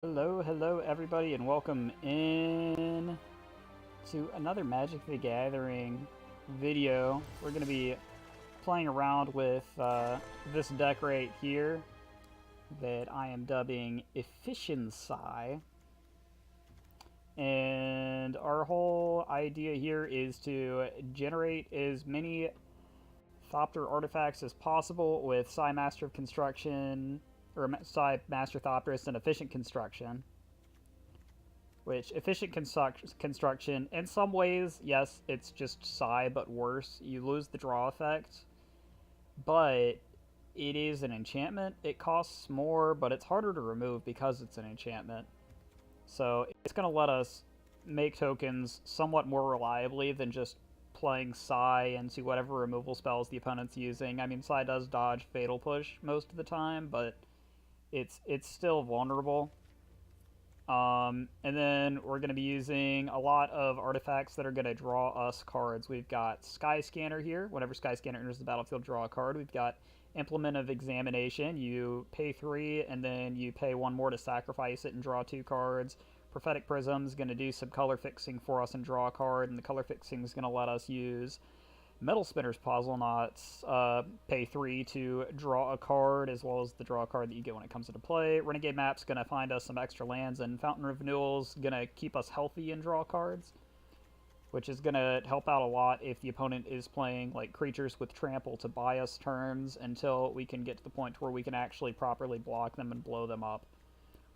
Hello everybody, and welcome in to another Magic the Gathering video. We're going to be playing around with this deck right here that I am dubbing EfficienSai. And our whole idea here is to generate as many Thopter artifacts as possible with Sai Master of Construction, or Sai Master Thopterist and Efficient Construction. Which, efficient construction, in some ways, yes, it's just Sai, but worse. You lose the draw effect, but it is an enchantment. It costs more, but it's harder to remove because it's an enchantment. So it's going to let us make tokens somewhat more reliably than just playing Sai into whatever removal spells the opponent's using. I mean, Sai does dodge Fatal Push most of the time, but it's still vulnerable. And then we're going to be using a lot of artifacts that are going to draw us cards. We've got Sky Scanner here. Whenever Sky Scanner enters the battlefield, draw a card. We've got Implement of Examination. You pay 3, and then you pay 1 more to sacrifice it and draw 2 cards. Prophetic Prism is going to do some color fixing for us and draw a card, and the color fixing is going to let us use Metal Spinner's Puzzle Knots, pay 3 to draw a card, as well as the draw card that you get when it comes into play. Renegade Map's going to find us some extra lands, and Fountain of Renewal's going to keep us healthy and draw cards, which is going to help out a lot if the opponent is playing like creatures with trample to buy us turns until we can get to the point where we can actually properly block them and blow them up.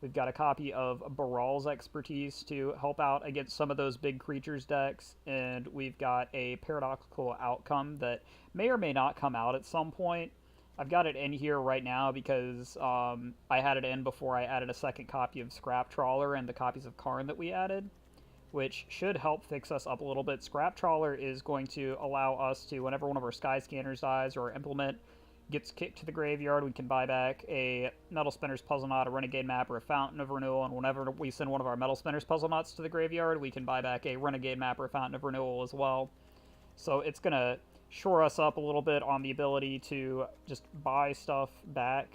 We've got a copy of Baral's Expertise to help out against some of those big creatures decks, and we've got a Paradoxical Outcome that may or may not come out at some point. I've got it in here right now because I had it in before I added a second copy of Scrap Trawler and the copies of Karn that we added, which should help fix us up a little bit. Scrap Trawler is going to allow us to, whenever one of our Sky Scanners dies or Implement gets kicked to the graveyard, we can buy back a Metal Spinner's Puzzle Knot, a Renegade Map, or a Fountain of Renewal, and whenever we send one of our Metal Spinner's Puzzle Knots to the graveyard, we can buy back a Renegade Map or a Fountain of Renewal as well. So it's going to shore us up a little bit on the ability to just buy stuff back.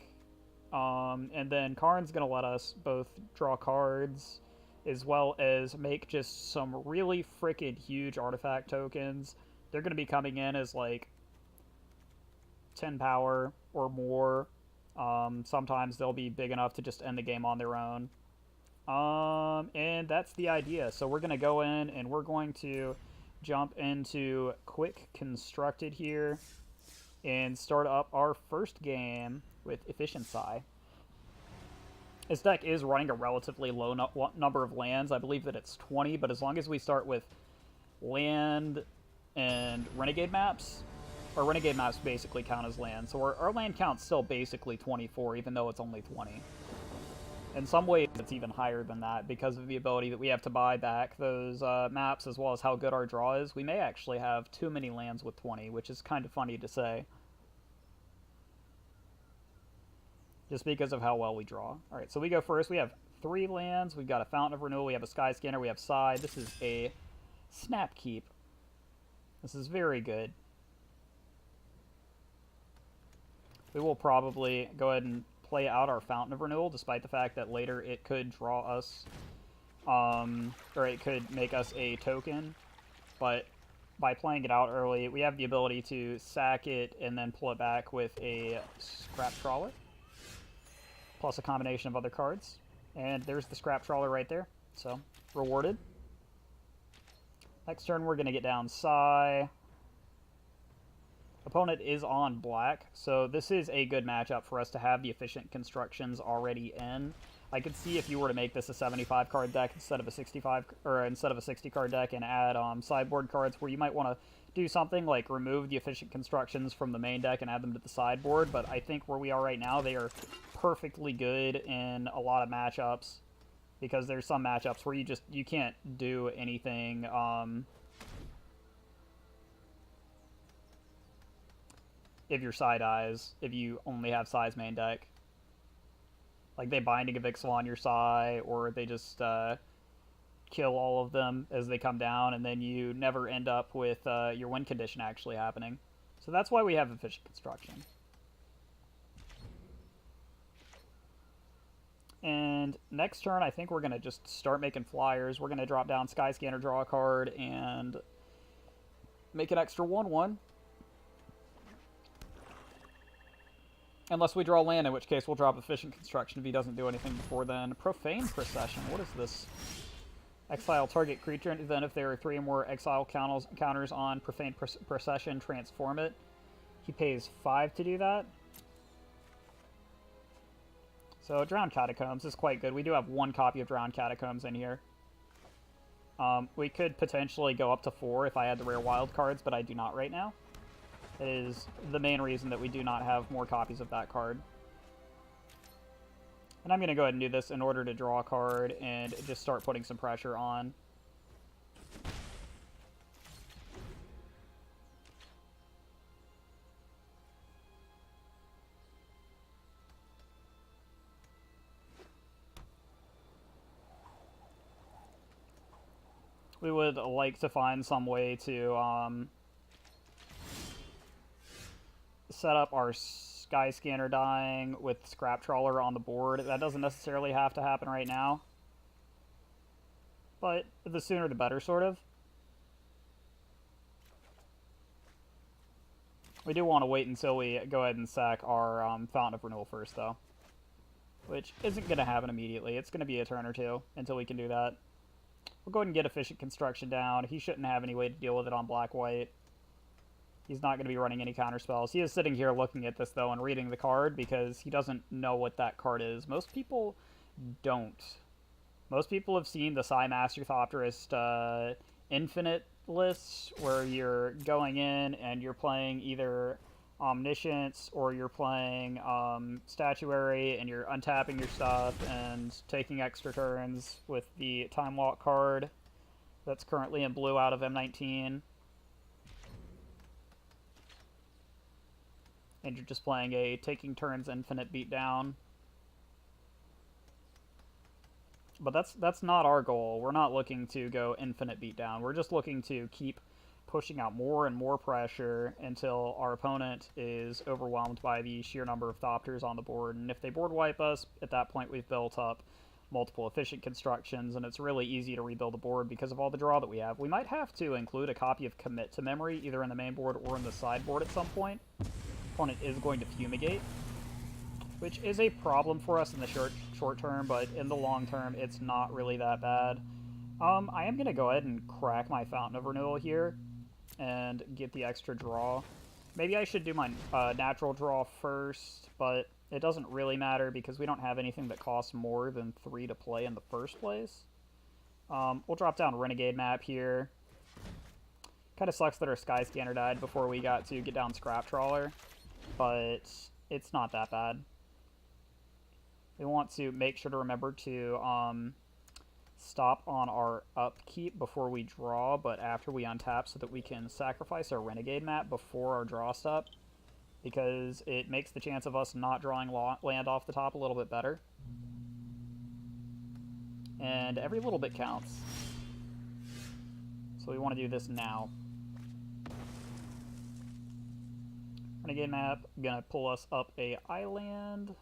And then Karn's going to let us both draw cards as well as make just some really freaking huge artifact tokens. They're going to be coming in as like 10 power or more. Sometimes they'll be big enough to just end the game on their own. And that's the idea. So we're going to go in and we're going to jump into Quick Constructed here and start up our first game with EfficienSai. This deck is running a relatively low number of lands. I believe that it's 20, but as long as we start with land and Renegade Maps, or Renegade Maps basically count as land, so our land count's still basically 24, even though it's only 20. In some ways, it's even higher than that because of the ability that we have to buy back those maps, as well as how good our draw is. We may actually have too many lands with 20, which is kind of funny to say, just because of how well we draw. Alright, so we go first. We have 3 lands. We've got a Fountain of Renewal. We have a Sky Scanner. We have Sai. This is a Snap Keep. This is very good. We will probably go ahead and play out our Fountain of Renewal, despite the fact that later it could draw us, or it could make us a token. But by playing it out early, we have the ability to sack it and then pull it back with a Scrap Trawler, plus a combination of other cards. And there's the Scrap Trawler right there, so rewarded. Next turn, we're going to get down Sai. Opponent is on black, so this is a good matchup for us to have the efficient constructions already in. I could see if you were to make this a 75 card deck instead of a 65, or instead of a 60 card deck, and add sideboard cards where you might want to do something like remove the efficient constructions from the main deck and add them to the sideboard. But I think where we are right now, they are perfectly good in a lot of matchups, because there's some matchups where you can't do anything. If your Sai dies, if you only have Sai's main deck. Like, they Binding of Ixalan on your Sai, or they just kill all of them as they come down, and then you never end up with your win condition actually happening. So that's why we have Efficient Construction. And next turn, I think we're going to just start making flyers. We're going to drop down Skyscanner, draw a card, and make an extra 1/1. Unless we draw land, in which case we'll drop Efficient Construction if he doesn't do anything before then. Profane Procession. What is this? Exile target creature, and then if there are 3 or more exile counters on Profane Procession, transform it. He pays 5 to do that. So Drowned Catacombs is quite good. We do have 1 copy of Drowned Catacombs in here. We could potentially go up to 4 if I had the rare wild cards, but I do not right now. That is the main reason that we do not have more copies of that card. And I'm going to go ahead and do this in order to draw a card and just start putting some pressure on. We would like to find some way to set up our Skyscanner dying with Scrap Trawler on the board. That doesn't necessarily have to happen right now, but the sooner the better, sort of. We do want to wait until we go ahead and sack our Fountain of Renewal first, though, which isn't going to happen immediately. It's going to be a turn or two until we can do that. We'll go ahead and get Efficient Construction down. He shouldn't have any way to deal with it on black-white. He's not going to be running any counter spells. He is sitting here looking at this, though, and reading the card because he doesn't know what that card is. Most people don't. Most people have seen the Sai Master Thopterist Infinite lists where you're going in and you're playing either Omniscience or you're playing Statuary and you're untapping your stuff and taking extra turns with the Time Walk card that's currently in blue out of M19. And you're just playing a taking turns infinite beatdown. But that's not our goal. We're not looking to go infinite beatdown. We're just looking to keep pushing out more and more pressure until our opponent is overwhelmed by the sheer number of Thopters on the board. And if they board wipe us, at that point we've built up multiple efficient constructions, and it's really easy to rebuild the board because of all the draw that we have. We might have to include a copy of Commit to Memory, either in the main board or in the sideboard at some point. Opponent is going to Fumigate, which is a problem for us in the short term, but in the long term, it's not really that bad. I am going to go ahead and crack my Fountain of Renewal here and get the extra draw. Maybe I should do my natural draw first, but it doesn't really matter because we don't have anything that costs more than 3 to play in the first place. We'll drop down Renegade Map here. Kind of sucks that our Skyscanner died before we got to get down Scrap Trawler, but it's not that bad. We want to make sure to remember to stop on our upkeep before we draw, but after we untap so that we can sacrifice our Renegade Map before our draw step, because it makes the chance of us not drawing land off the top a little bit better. And every little bit counts. So we want to do this now. Renegade Map, gonna pull us up a island.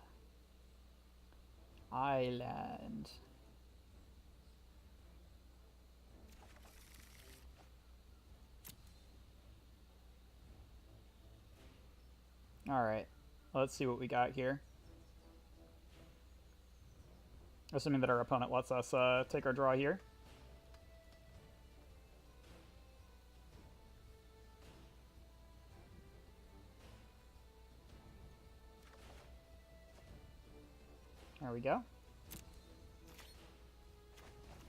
Alright, let's see what we got here. Assuming that our opponent lets us take our draw here. There we go.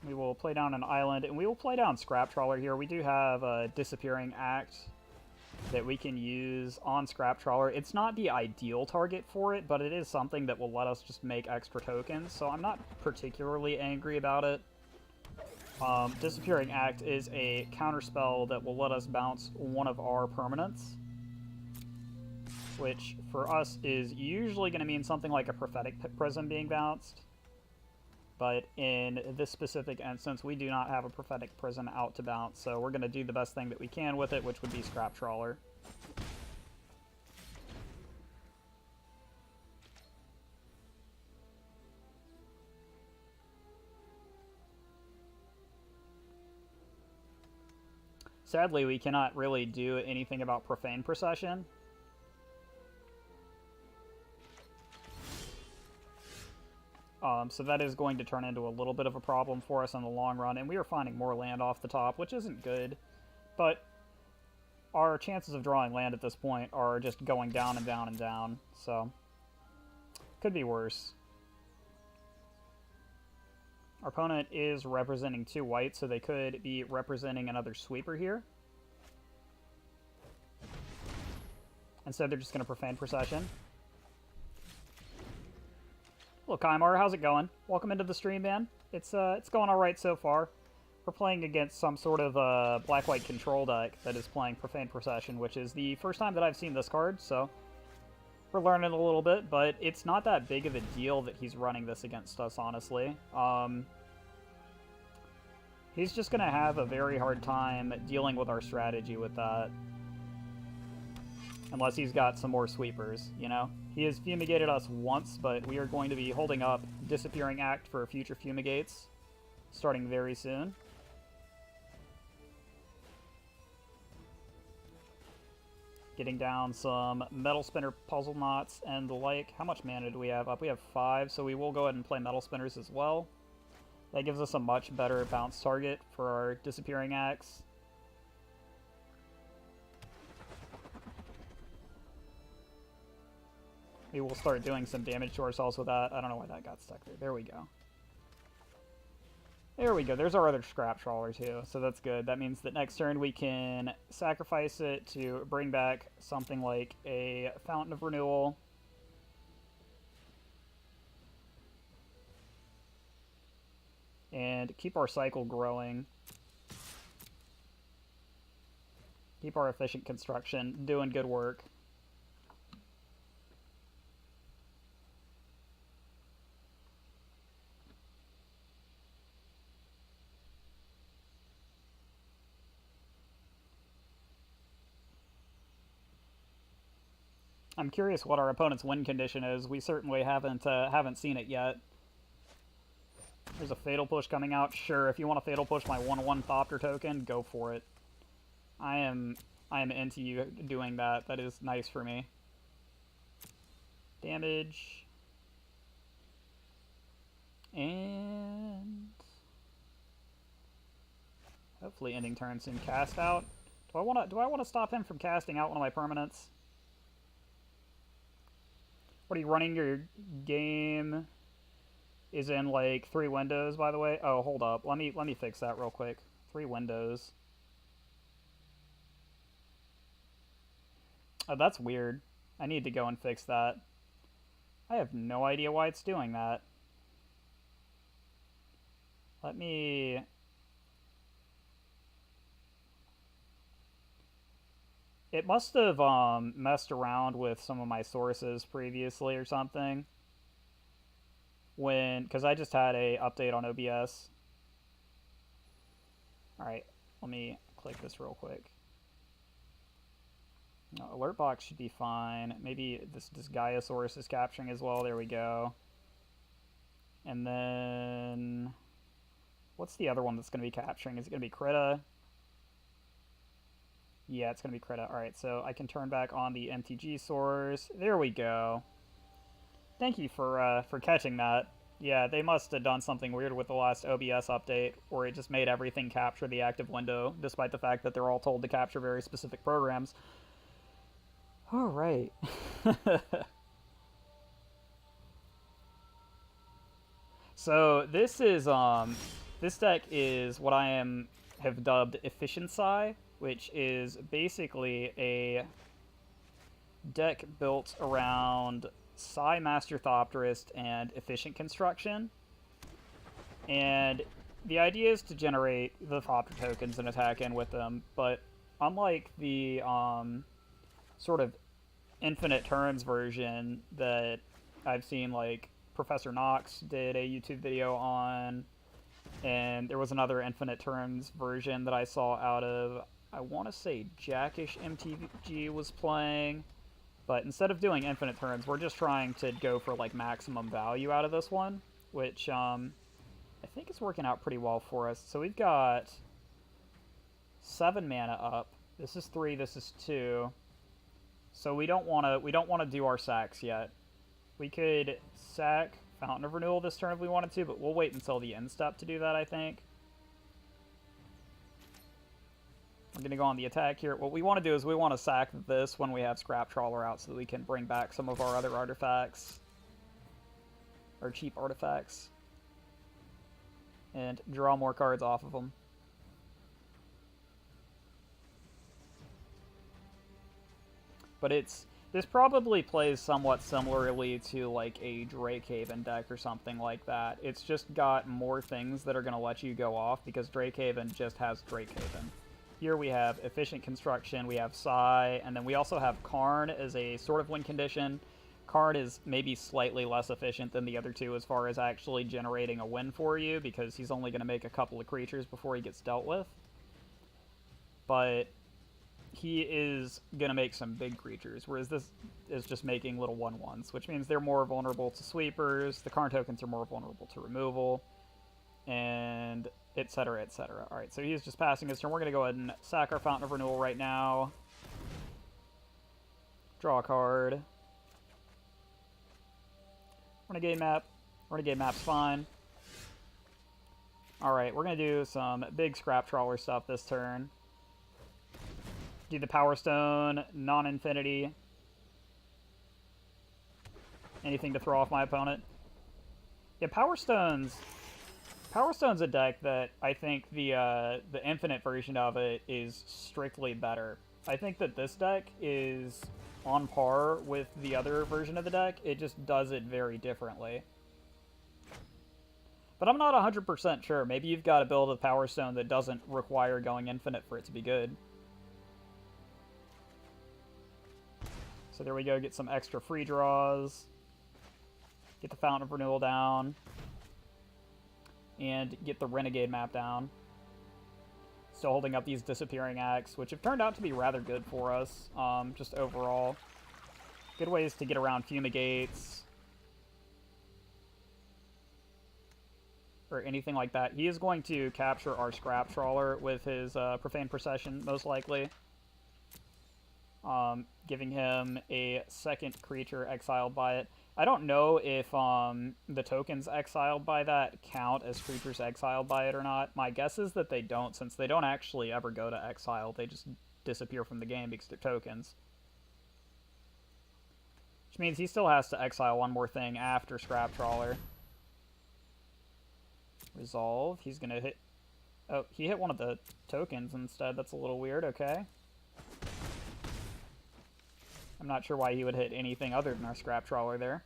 We will play down an island, and we will play down Scrap Trawler here. We do have a Disappearing Act that we can use on Scrap Trawler. It's not the ideal target for it, but it is something that will let us just make extra tokens, so I'm not particularly angry about it. Disappearing Act is a counterspell that will let us bounce one of our permanents, which for us is usually going to mean something like a Prophetic Prism being bounced. But in this specific instance, we do not have a Prophetic Prism out to bounce, so we're going to do the best thing that we can with it, which would be Scrap Trawler. Sadly, we cannot really do anything about Profane Procession. So that is going to turn into a little bit of a problem for us in the long run, and we are finding more land off the top, which isn't good. But our chances of drawing land at this point are just going down and down and down, so could be worse. Our opponent is representing 2 white, so they could be representing another sweeper here. Instead, they're just going to Profane Procession. Hello, Kymar. How's it going? Welcome into the stream, man. It's going all right so far. We're playing against some sort of black-white control deck that is playing Profane Procession, which is the first time that I've seen this card, so we're learning a little bit, but it's not that big of a deal that he's running this against us, honestly. He's just going to have a very hard time dealing with our strategy with that. Unless he's got some more sweepers, you know? He has fumigated us once, but we are going to be holding up Disappearing Act for future fumigates, starting very soon. Getting down some Metal Spinner Puzzle Knots and the like. How much mana do we have up? We have 5, so we will go ahead and play Metal Spinners as well. That gives us a much better bounce target for our Disappearing Acts. We will start doing some damage to ourselves with that. I don't know why that got stuck there. There we go. There we go. There's our other Scrap Trawler too, so that's good. That means that next turn we can sacrifice it to bring back something like a Fountain of Renewal. And keep our cycle growing. Keep our efficient construction doing good work. I'm curious what our opponent's win condition is. We certainly haven't seen it yet. There's a Fatal Push coming out. Sure, if you want to Fatal Push my 1/1 Thopter token, go for it. I am into you doing that. That is nice for me. Damage. And hopefully ending turn soon. Cast out. Do I want to stop him from casting out one of my permanents? What are you running? Your game is in like 3 windows, by the way. Oh, hold up. Let me fix that real quick. 3 windows. Oh, that's weird. I need to go and fix that. I have no idea why it's doing that. Let me... It must have messed around with some of my sources previously or something. Because I just had a update on OBS. Alright, let me click this real quick. No, alert box should be fine. Maybe this Gaia source is capturing as well. There we go. And then... What's the other one that's going to be capturing? Is it going to be Krita? Yeah, it's going to be Krita. Alright, so I can turn back on the MTG source. There we go. Thank you for catching that. Yeah, they must have done something weird with the last OBS update, where it just made everything capture the active window, despite the fact that they're all told to capture very specific programs. Alright. So, this is, this deck is what I have dubbed EfficienSai, which is basically a deck built around Sai Master Thopterist and Efficient Construction. And the idea is to generate the Thopter tokens and attack in with them, but unlike the sort of infinite turns version that I've seen, like Professor Knox did a YouTube video on, and there was another infinite turns version that I saw out of, I want to say Jackish MTG was playing, but instead of doing infinite turns, we're just trying to go for like maximum value out of this one, which I think is working out pretty well for us. So we've got 7 mana up. This is 3, this is 2. So we don't want to do our sacks yet. We could sack Fountain of Renewal this turn if we wanted to, but we'll wait until the end step to do that, I think. We're going to go on the attack here. What we want to do is we want to sack this when we have Scrap Trawler out so that we can bring back some of our other artifacts. Or cheap artifacts. And draw more cards off of them. But this probably plays somewhat similarly to like a Drakehaven deck or something like that. It's just got more things that are going to let you go off because Drakehaven just has Drakehaven. Here we have Efficient Construction, we have Sai, and then we also have Karn as a sort of win condition. Karn is maybe slightly less efficient than the other two as far as actually generating a win for you because he's only going to make a couple of creatures before he gets dealt with. But he is going to make some big creatures, whereas this is just making little 1/1s, which means they're more vulnerable to sweepers, the Karn tokens are more vulnerable to removal, and etc, etc. Alright, so he's just passing his turn. We're going to go ahead and sack our Fountain of Renewal right now. Draw a card. Renegade map. Renegade map's fine. Alright, we're going to do some big Scrap Trawler stuff this turn. Do the Power Stone, non-infinity. Anything to throw off my opponent. Yeah, Power Stone's a deck that I think the infinite version of it is strictly better. I think that this deck is on par with the other version of the deck. It just does it very differently. But I'm not 100% sure. Maybe you've got a build of Power Stone that doesn't require going infinite for it to be good. So there we go, get some extra free draws. Get the Fountain of Renewal down. And get the Renegade map down. Still holding up these Disappearing Acts, which have turned out to be rather good for us, just overall. Good ways to get around Fumigates. Or anything like that. He is going to capture our Scrap Trawler with his Profane Procession, most likely. Giving him a second creature exiled by it. I don't know if the tokens exiled by that count as creatures exiled by it or not. My guess is that they don't, since they don't actually ever go to exile. They just disappear from the game because they're tokens. Which means he still has to exile one more thing after Scrap Trawler. Resolve. He's going to hit... Oh, he hit one of the tokens instead. That's a little weird. Okay. I'm not sure why he would hit anything other than our Scrap Trawler there.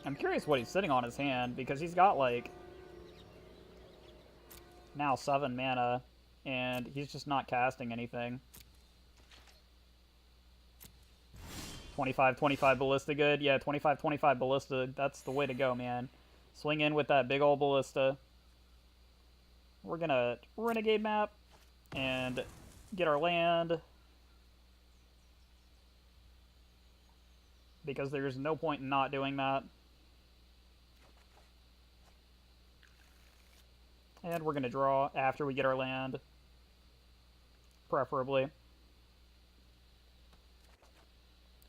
I'm curious what he's sitting on his hand, because he's got, like, now 7 mana, and he's just not casting anything. 25-25 Ballista good? Yeah, 25-25 Ballista, that's the way to go, man. Swing in with that big old Ballista. We're gonna Renegade map and get our land. Because there's no point in not doing that. And we're gonna draw after we get our land. Preferably.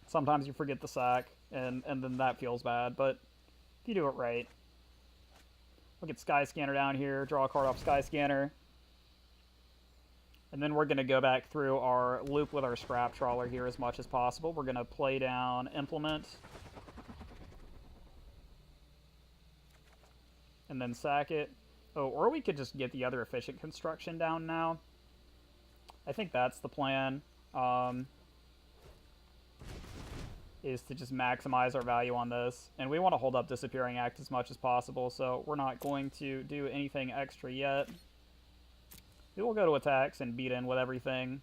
Sometimes you forget the sack, and then that feels bad, but if you do it right. We'll get Sky Scanner down here, draw a card off Sky Scanner. And then we're going to go back through our loop with our Scrap Trawler here as much as possible. We're going to play down Implement. And then sack it. Oh, or we could just get the other Efficient Construction down now. I think that's the plan. Is to just maximize our value on this. And we want to hold up Disappearing Act as much as possible, so we're not going to do anything extra yet. We will go to attacks and beat in with everything.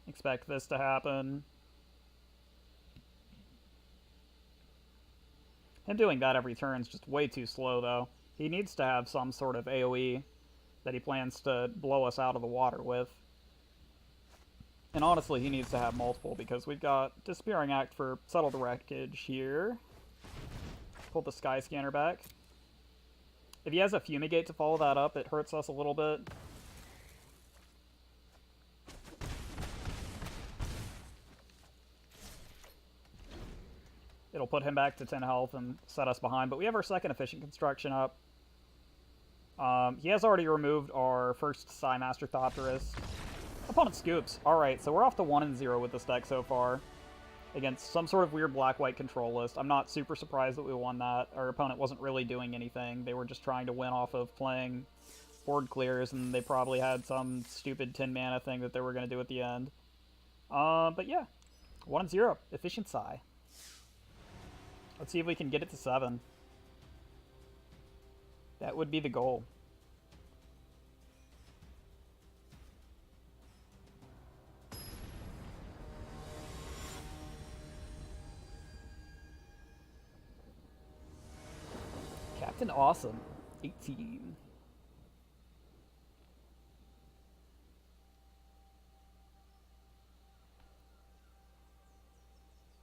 Expect this to happen. Him doing that every turn is just way too slow, though. He needs to have some sort of AoE that he plans to blow us out of the water with. And honestly, he needs to have multiple, because we've got Disappearing Act for Settle the Wreckage here. Pull the Sky Scanner back. If he has a Fumigate to follow that up, it hurts us a little bit. It'll put him back to 10 health and set us behind, but we have our second Efficient Construction up. He has already removed our first Sai Master Thopterist. Opponent scoops. Alright, so we're off to 1-0 with this deck so far. Against some sort of weird black-white control list. I'm not super surprised that we won that. Our opponent wasn't really doing anything. They were just trying to win off of playing board clears, and they probably had some stupid 10 mana thing that they were going to do at the end. But yeah, 1-0. EfficienSai. Let's see if we can get it to 7. That would be the goal. Captain Awesome, 18.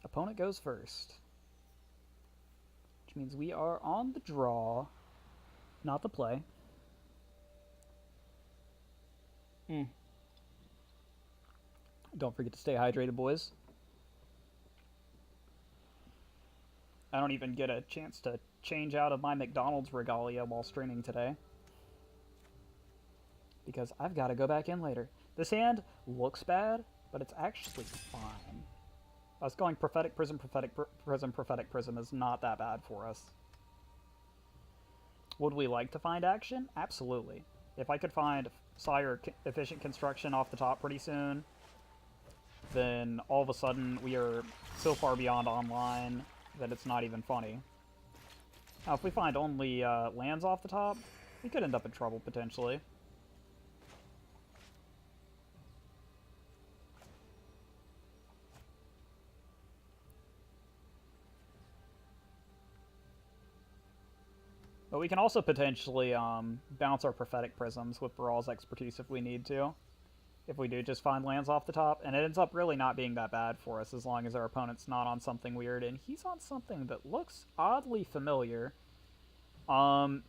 Opponent goes first. Which means we are on the draw, not the play. Don't forget to stay hydrated, boys. I don't even get a chance to change out of my McDonald's regalia while streaming today, because I've got to go back in later. This hand looks bad, but it's actually fine. Us going Prophetic Prism, Prophetic Prism, Prophetic Prism is not that bad for us. Would we like to find action? Absolutely. If I could find Sire Efficient Construction off the top pretty soon, then all of a sudden we are so far beyond online that it's not even funny. Now, if we find only lands off the top, we could end up in trouble, potentially. But we can also potentially bounce our Prophetic Prisms with Baral's Expertise if we need to. If we do just find lands off the top. And it ends up really not being that bad for us as long as our opponent's not on something weird. And he's on something that looks oddly familiar.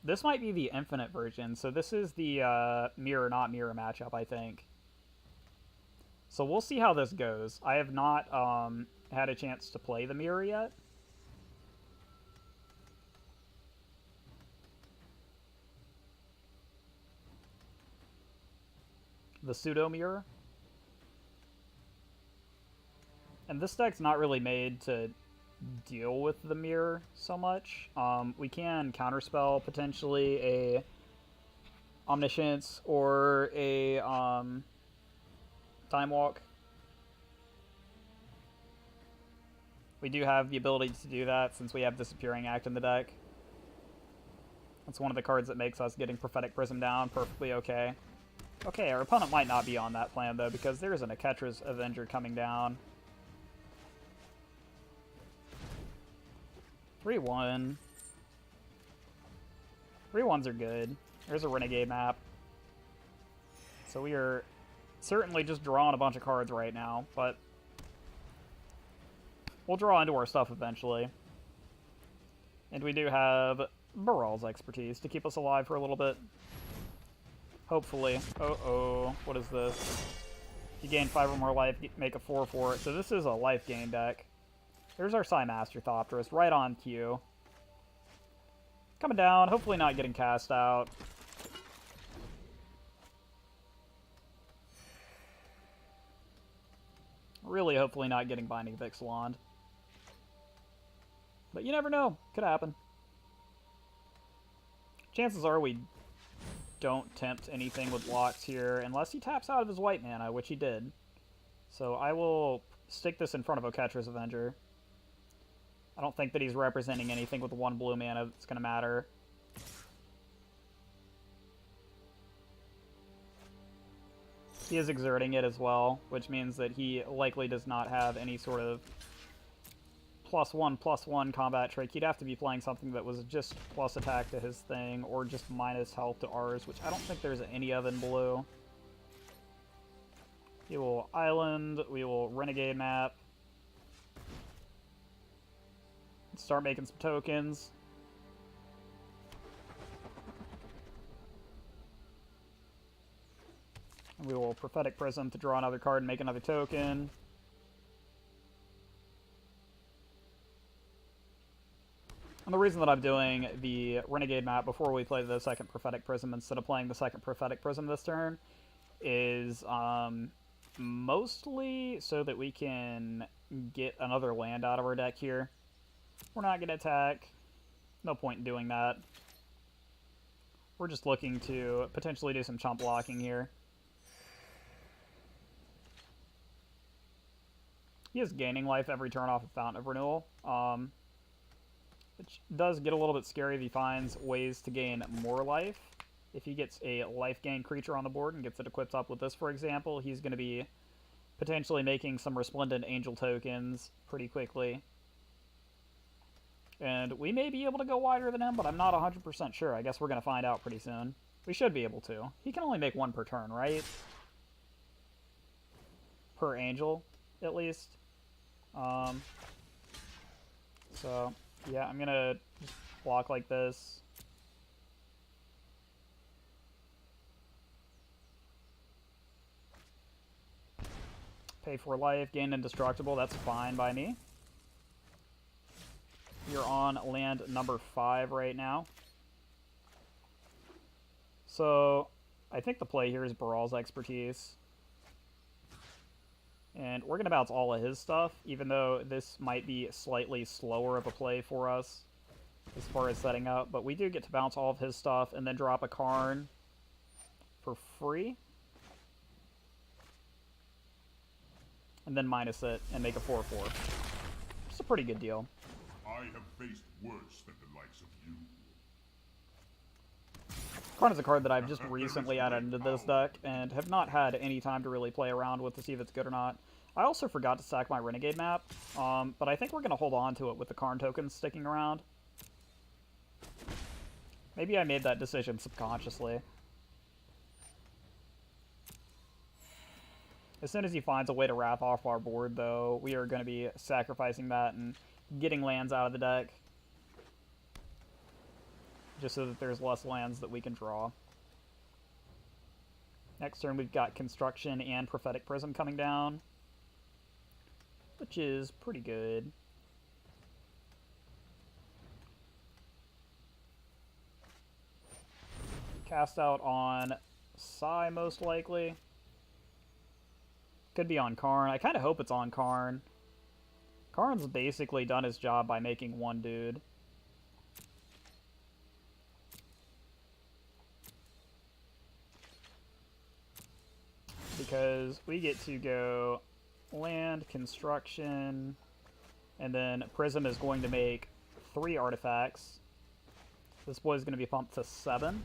This might be the Infinite version. So this is the Mirror not Mirror matchup, I think. So we'll see how this goes. I have not had a chance to play the Mirror yet. The Pseudo Mirror. And this deck's not really made to deal with the Mirror so much. We can counterspell potentially a Omniscience or a Time Walk. We do have the ability to do that since we have Disappearing Act in the deck. That's one of the cards that makes us getting Prophetic Prism down perfectly okay. Okay, our opponent might not be on that plan, though, because there is an Aketra's Avenger coming down. 3-1. 3-1s are good. There's a Renegade map. So we are certainly just drawing a bunch of cards right now, but we'll draw into our stuff eventually. And we do have Baral's Expertise to keep us alive for a little bit. Hopefully. Uh-oh. What is this? You gain 5 or more life, make a 4 for it. So this is a life gain deck. There's our Sai Master Thopterist, right on cue. Coming down, hopefully not getting cast out. Really, hopefully not getting Binding of Ixalan. But you never know. Could happen. Chances are we don't tempt anything with blocks here, unless he taps out of his white mana, which he did. So I will stick this in front of Oketra's Avenger. I don't think that he's representing anything with 1 blue mana that's going to matter. He is exerting it as well, which means that he likely does not have any sort of +1/+1 combat trick. He'd have to be playing something that was just plus attack to his thing, or just minus health to ours, which I don't think there's any of in blue. We will island, we will renegade map. Start making some tokens. And we will prophetic prism to draw another card and make another token. And the reason that I'm doing the renegade map before we play the second prophetic prism instead of playing the second prophetic prism this turn is mostly so that we can get another land out of our deck here. We're not going to attack. No point in doing that. We're just looking to potentially do some chump blocking here. He is gaining life every turn off of Fountain of Renewal. Which does get a little bit scary if he finds ways to gain more life. If he gets a life gain creature on the board and gets it equipped up with this, for example, he's going to be potentially making some Resplendent Angel tokens pretty quickly. And we may be able to go wider than him, but I'm not 100% sure. I guess we're going to find out pretty soon. We should be able to. He can only make one per turn, right? Per angel, at least. So, yeah, I'm going to just block like this. Pay for life, gain indestructible, that's fine by me. You're on land number 5 right now. So, I think the play here is Baral's Expertise. And we're going to bounce all of his stuff, even though this might be slightly slower of a play for us as far as setting up. But we do get to bounce all of his stuff and then drop a Karn for free. And then minus it and make a 4-4. It's a pretty good deal. I have faced worse than the likes of you. Karn is a card that I've just recently added into this deck and have not had any time to really play around with to see if it's good or not. I also forgot to sack my Renegade map, but I think we're going to hold on to it with the Karn tokens sticking around. Maybe I made that decision subconsciously. As soon as he finds a way to wrap off our board, though, we are going to be sacrificing that and getting lands out of the deck. Just so that there's less lands that we can draw. Next turn we've got Construction and Prophetic Prism coming down, which is pretty good. Cast out on Sai, most likely. Could be on Karn. I kind of hope it's on Karn. Karn's basically done his job by making one dude. Because we get to go land, construction, and then Prism is going to make 3 artifacts. This boy's going to be pumped to 7.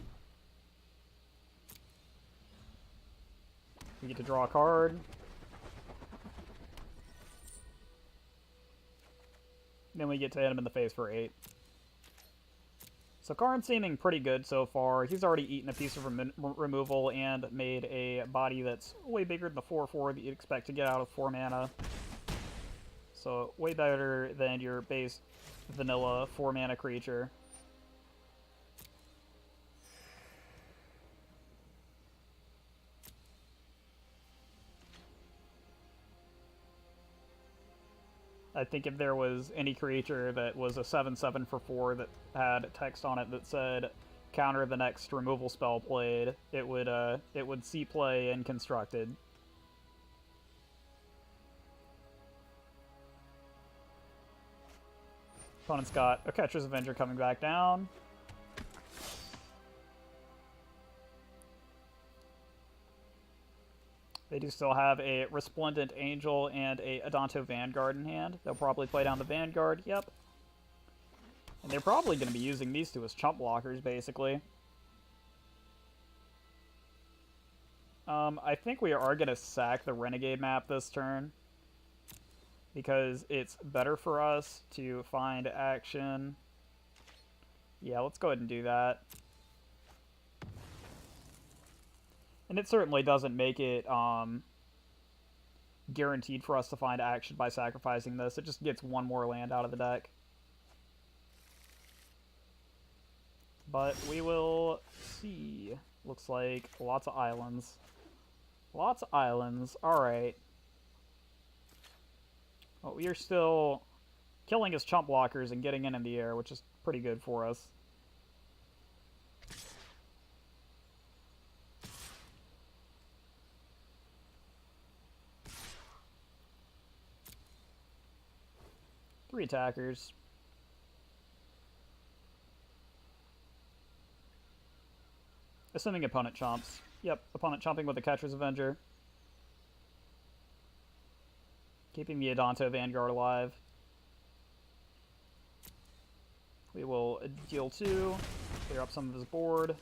We get to draw a card. Then we get to hit him in the face for 8. So Karn's seeming pretty good so far. He's already eaten a piece of removal and made a body that's way bigger than the 4/4 that you'd expect to get out of 4 mana. So way better than your base vanilla 4 mana creature. I think if there was any creature that was a 7/7 for 4 that had text on it that said counter the next removal spell played, it would see play and constructed. Opponent's got a Catcher's Avenger coming back down. They do still have a Resplendent Angel and a Adanto Vanguard in hand. They'll probably play down the Vanguard, yep. And they're probably going to be using these two as chump blockers, basically. I think we are going to sack the Renegade map this turn. Because it's better for us to find action. Yeah, let's go ahead and do that. And it certainly doesn't make it guaranteed for us to find action by sacrificing this. It just gets one more land out of the deck. But we will see. Looks like lots of islands. Lots of islands. Alright. Well, we are still killing his chump blockers and getting in the air, which is pretty good for us. Three attackers. Assuming opponent chomps. Yep, opponent chomping with the Catcher's Avenger. Keeping the Adanto Vanguard alive. We will deal 2, clear up some of his board,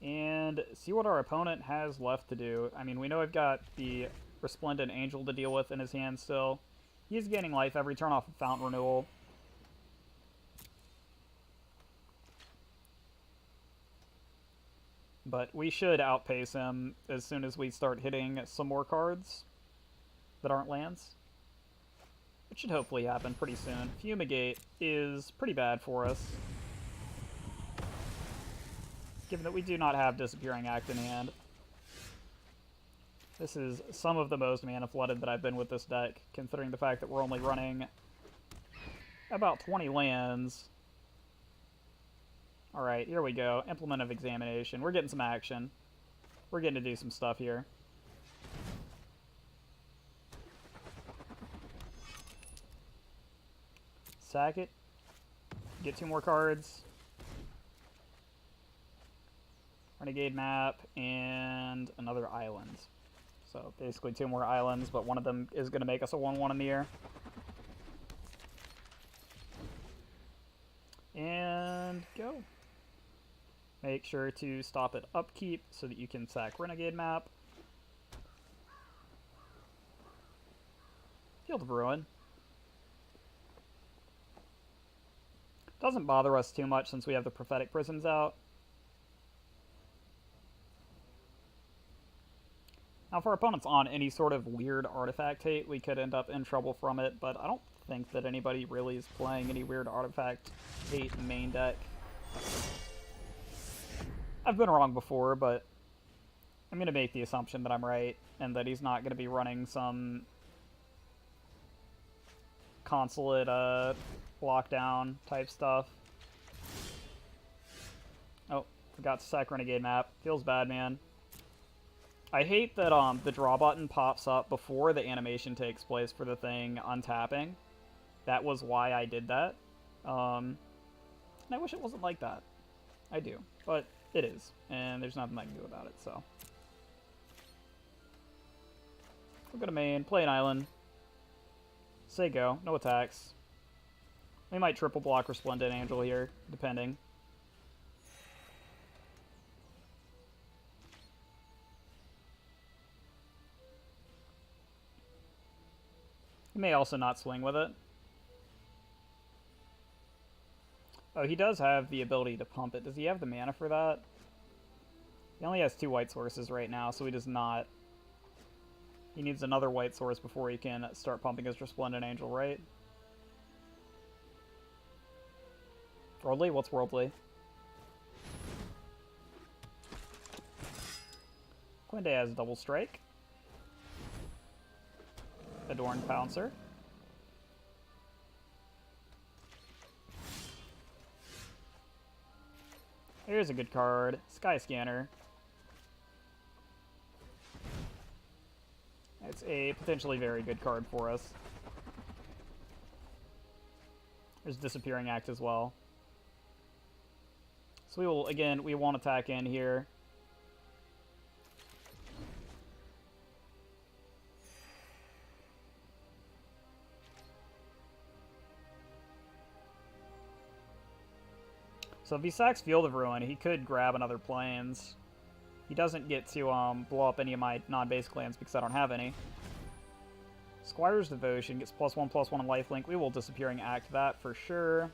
and see what our opponent has left to do. I mean, we know we've got the Resplendent Angel to deal with in his hand still. He's gaining life every turn off of Fountain Renewal. But we should outpace him as soon as we start hitting some more cards that aren't lands. It should hopefully happen pretty soon. Fumigate is pretty bad for us, given that we do not have Disappearing Act in hand. This is some of the most mana flooded that I've been with this deck, considering the fact that we're only running about 20 lands. Alright, here we go. Implement of Examination. We're getting some action. We're getting to do some stuff here. Sack it. Get 2 more cards. Renegade map and another island. So basically 2 more islands, but one of them is going to make us a 1/1 in the air. And go. Make sure to stop at upkeep so that you can sack Renegade map. Field of Ruin. Doesn't bother us too much since we have the Prophetic Prisms out. Now, if our opponent's on any sort of weird artifact hate, we could end up in trouble from it, but I don't think that anybody really is playing any weird artifact hate main deck. I've been wrong before, but I'm going to make the assumption that I'm right, and that he's not going to be running some consulate lockdown type stuff. Oh, forgot to sack Renegade map. Feels bad, man. I hate that the draw button pops up before the animation takes place for the thing untapping. That was why I did that. And I wish it wasn't like that. I do, but it is, and there's nothing I can do about it, so. We're gonna main, play an island. Say go, no attacks. We might triple block Resplendent Angel here, depending. He may also not swing with it. Oh, he does have the ability to pump it. Does he have the mana for that? He only has 2 white sources right now, so he does not. He needs another white source before he can start pumping his Resplendent Angel, right? Worldly? What's worldly? Quinde has double strike. Adorned Pouncer. Here's a good card. Sky Scanner. It's a potentially very good card for us. There's Disappearing Act as well. So we will, again, we won't attack in here. So if he sacks Field of Ruin, he could grab another Plains. He doesn't get to blow up any of my non-basic lands because I don't have any. Squire's Devotion gets +1/+1 on lifelink. We will Disappearing Act that for sure.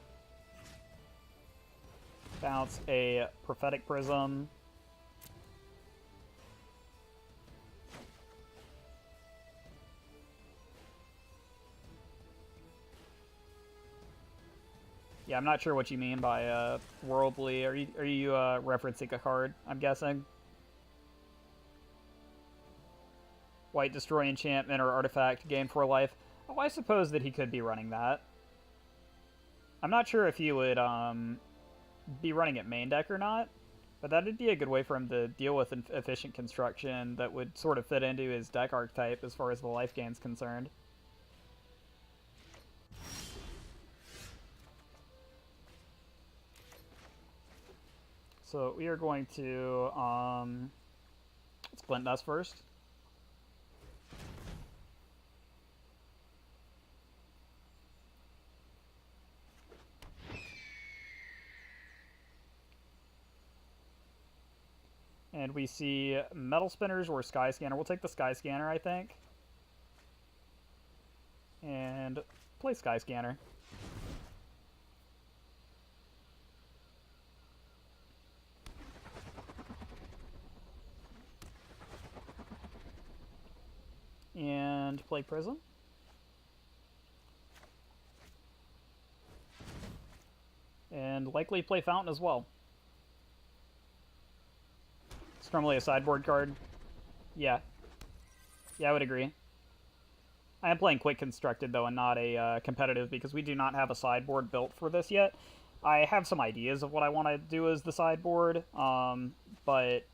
Bounce a Prophetic Prism. Yeah, I'm not sure what you mean by worldly. Are you referencing a card? I'm guessing. White destroy enchantment or artifact, gain 4 life. Oh, I suppose that he could be running that. I'm not sure if he would be running it main deck or not, but that'd be a good way for him to deal with an efficient construction that would sort of fit into his deck archetype as far as the life gain's concerned. So we are going to let's glint dust first. And we see Metal Spinners or Sky Scanner. We'll take the Sky Scanner, I think. And play Sky Scanner. And play Prism. And likely play Fountain as well. It's normally a sideboard card. Yeah. Yeah, I would agree. I am playing Quick Constructed, though, and not a competitive, because we do not have a sideboard built for this yet. I have some ideas of what I want to do as the sideboard, but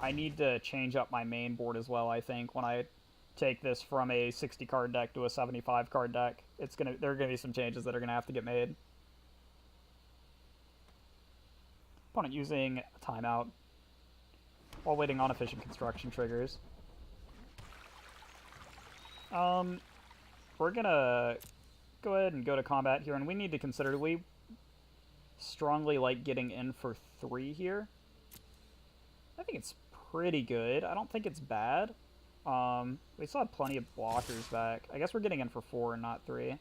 I need to change up my main board as well, I think, when I take this from a 60-card deck to a 75-card deck. There are going to be some changes that are going to have to get made. Opponent using timeout while waiting on efficient construction triggers. We're gonna go ahead and go to combat here, and we need to consider, do we strongly like getting in for 3 here? I think it's pretty good. I don't think it's bad. We still have plenty of blockers back. I guess we're getting in for 4 and not 3.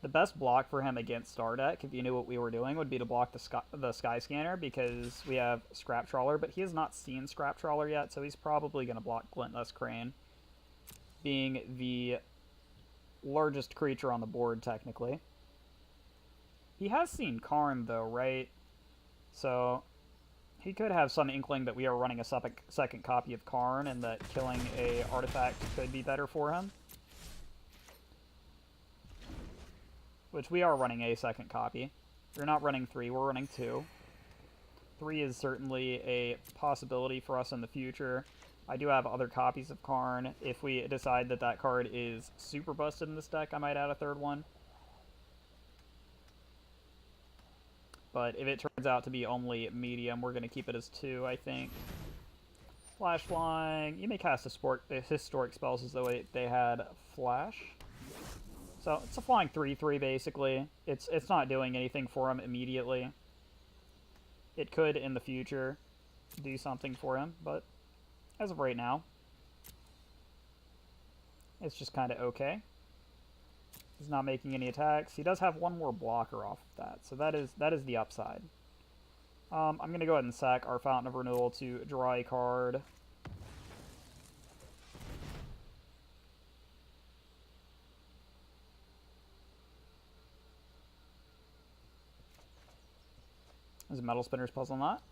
The best block for him against Star Deck, if you knew what we were doing, would be to block the Sky Scanner, because we have Scrap Trawler, but he has not seen Scrap Trawler yet, so he's probably going to block Glintless Crane, being the largest creature on the board, technically. He has seen Karn, though, right? So he could have some inkling that we are running a second copy of Karn, and that killing a artifact could be better for him. Which we are running a second copy. We're not running 3, we're running 2. 3 is certainly a possibility for us in the future. I do have other copies of Karn. If we decide that that card is super busted in this deck, I might add a 3rd one. But if it turns out to be only medium, we're going to keep it as 2, I think. Flash Flying. You may cast historic spells as though they had Flash. So it's a flying 3/3 basically. It's not doing anything for him immediately. It could in the future do something for him, but as of right now, it's just kind of okay. He's not making any attacks. He does have 1 more blocker off of that, so that is the upside. I'm going to go ahead and sack our Fountain of Renewal to draw a card. There's a Metal Spinner's Puzzle Knot.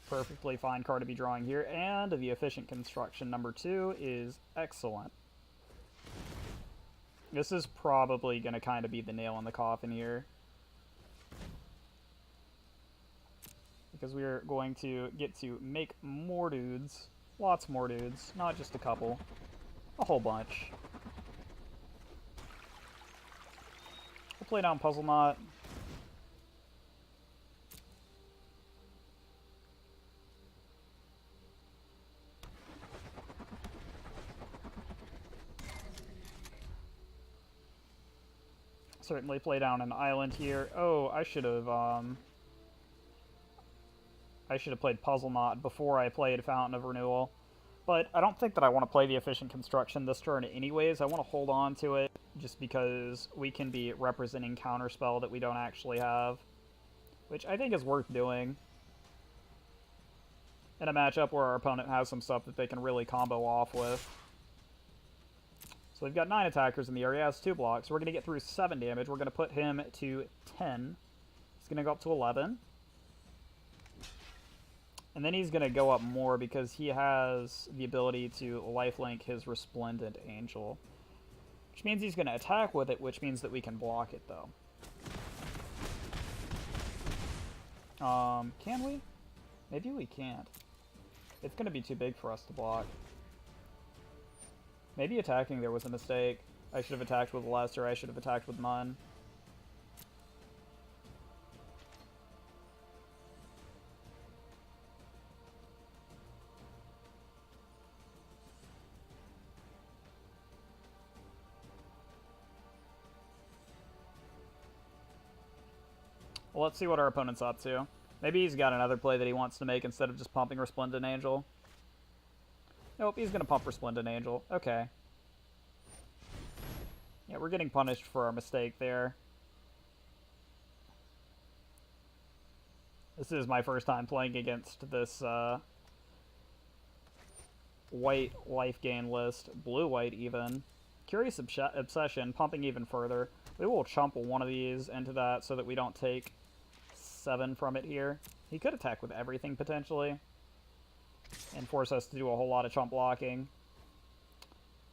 Perfectly fine card to be drawing here, and the Efficient Construction number 2 is excellent. This is probably going to kind of be the nail in the coffin here, because we are going to get to make more dudes. Lots more dudes, not just a couple. A whole bunch. We'll play down Puzzle Knot. Certainly play down an island here. Oh, I should have played Puzzle Knot before I played Fountain of Renewal. But I don't think that I want to play the Efficient Construction this turn anyways. I want to hold on to it just because we can be representing Counterspell that we don't actually have, which I think is worth doing in a matchup where our opponent has some stuff that they can really combo off with. So we've got 9 attackers in the area. Has 2 blocks. We're going to get through 7 damage. We're going to put him to 10. He's going to go up to 11. And then he's going to go up more because he has the ability to lifelink his Resplendent Angel. Which means he's going to attack with it, which means that we can block it, though. Can we? Maybe we can't. It's going to be too big for us to block. Maybe attacking there was a mistake. I should have attacked with less, or I should have attacked with none. Well, let's see what our opponent's up to. Maybe he's got another play that he wants to make instead of just pumping Resplendent Angel. Nope, he's going to pump Resplendent Angel. Okay. Yeah, we're getting punished for our mistake there. This is my first time playing against this white life gain list. Blue-white even. Curious Obsession, pumping even further. We will chump one of these into that so that we don't take 7 from it here. He could attack with everything, potentially, and force us to do a whole lot of chump blocking.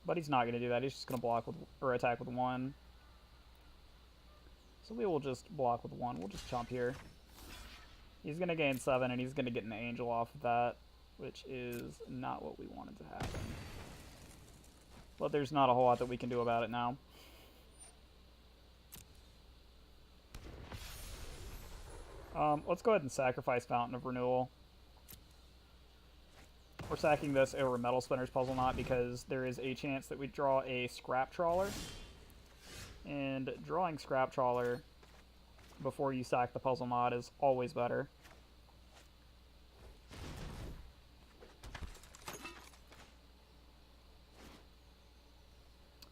But he's not going to do that. He's just going to block with, or attack with 1. So we will just block with 1. We'll just chump here. He's going to gain 7, and he's going to get an angel off of that, which is not what we wanted to happen. But there's not a whole lot that we can do about it now. Let's go ahead and sacrifice Fountain of Renewal. We're sacking this over Metal Spinner's Puzzle Knot because there is a chance that we draw a Scrap Trawler. And drawing Scrap Trawler before you sack the Puzzle Knot is always better.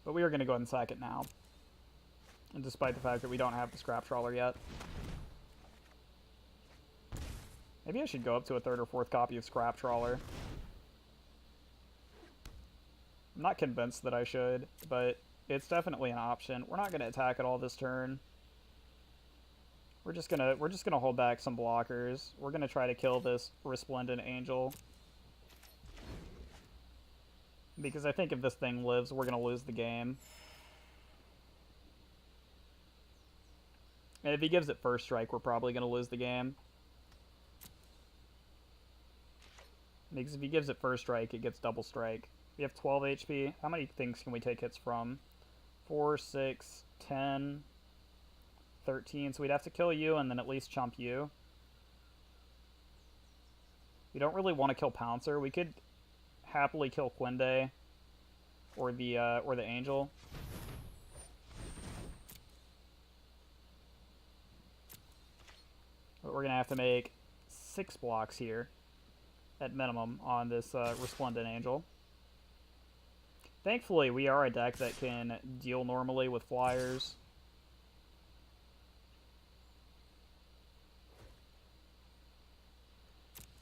But we are going to go ahead and sack it now. And despite the fact that we don't have the Scrap Trawler yet. Maybe I should go up to a 3rd or 4th copy of Scrap Trawler. I'm not convinced that I should, but it's definitely an option. We're not going to attack at all this turn. We're just gonna hold back some blockers. We're gonna try to kill this Resplendent Angel. Because I think if this thing lives, we're gonna lose the game. And if he gives it first strike, we're probably gonna lose the game. Because if he gives it first strike, it gets double strike. We have 12 HP. How many things can we take hits from? 4, 6, 10, 13. So we'd have to kill you and then at least chump you. We don't really want to kill Pouncer. We could happily kill Quinde or the Angel. But we're gonna have to make 6 blocks here at minimum on this Resplendent Angel. Thankfully, we are a deck that can deal normally with flyers.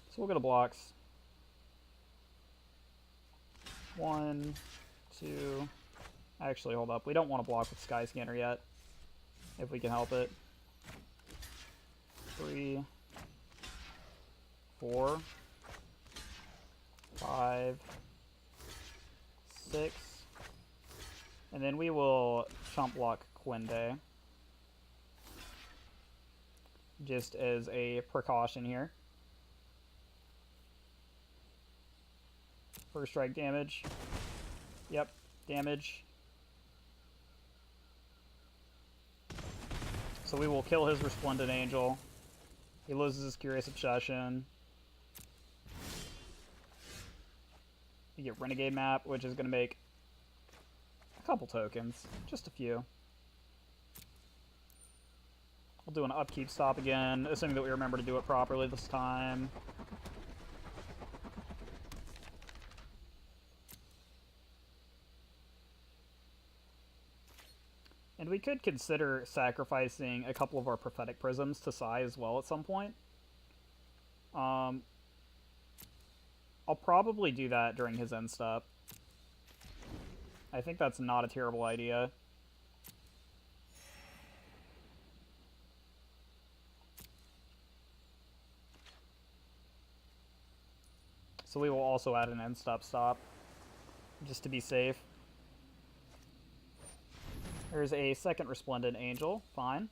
So we'll go to blocks. 1, 2... Actually, hold up. We don't want to block with Sky Scanner yet, if we can help it. 3, 4, 5, 6, and then we will chump block Quinde, just as a precaution here. First strike damage. Yep, damage. So we will kill his Resplendent Angel. He loses his Curious Obsession. You get Renegade Map, which is going to make a couple tokens. Just a few. We'll do an upkeep stop again, assuming that we remember to do it properly this time. And we could consider sacrificing a couple of our Prophetic Prisms to Sai as well at some point. I'll probably do that during his end step. I think that's not a terrible idea. So we will also add an end stop, just to be safe. There's a second Resplendent Angel, fine.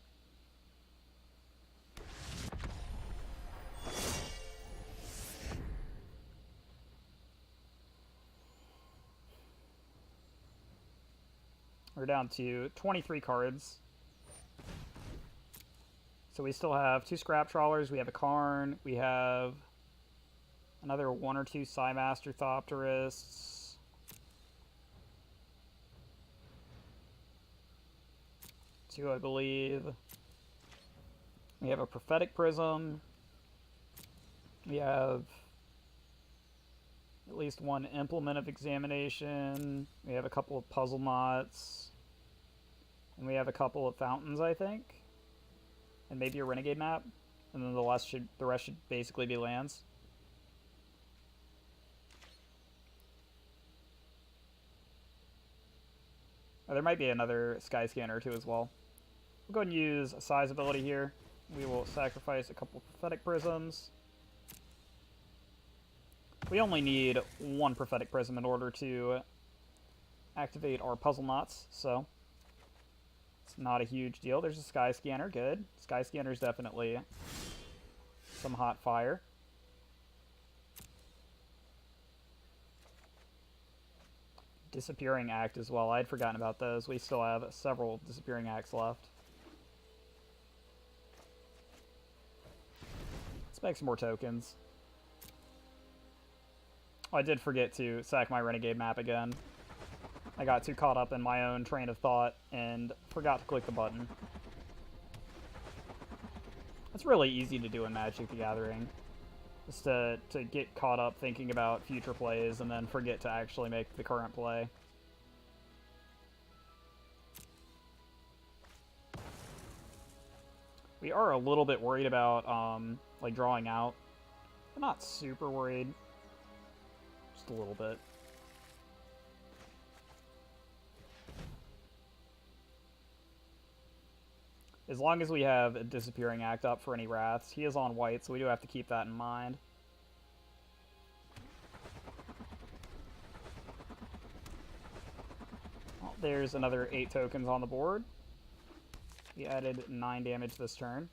We're down to 23 cards. So we still have 2 Scrap Trawlers, we have a Karn, we have another 1 or 2 Psy Master Thopterists. Two, I believe. We have a Prophetic Prism. We have at least 1 Implement of Examination. We have a couple of Puzzle Knots. And we have a couple of Fountains, I think. And maybe a Renegade Map. And then the rest should basically be lands. Oh, there might be another Sky Scanner too as well. We'll go ahead and use a Size ability here. We will sacrifice a couple Prophetic Prisms. We only need 1 Prophetic Prism in order to activate our Puzzle Knots, so it's not a huge deal. There's a Sky Scanner, good. Sky Scanner is definitely some hot fire. Disappearing Act as well. I'd forgotten about those. We still have several Disappearing Acts left. Let's make some more tokens. Oh, I did forget to sack my Renegade Map again. I got too caught up in my own train of thought and forgot to click the button. It's really easy to do in Magic the Gathering. Just to get caught up thinking about future plays and then forget to actually make the current play. We are a little bit worried about like drawing out. We're not super worried. Just a little bit. As long as we have a Disappearing Act up for any Wraths. He is on white, so we do have to keep that in mind. Well, there's another 8 tokens on the board. We added 9 damage this turn.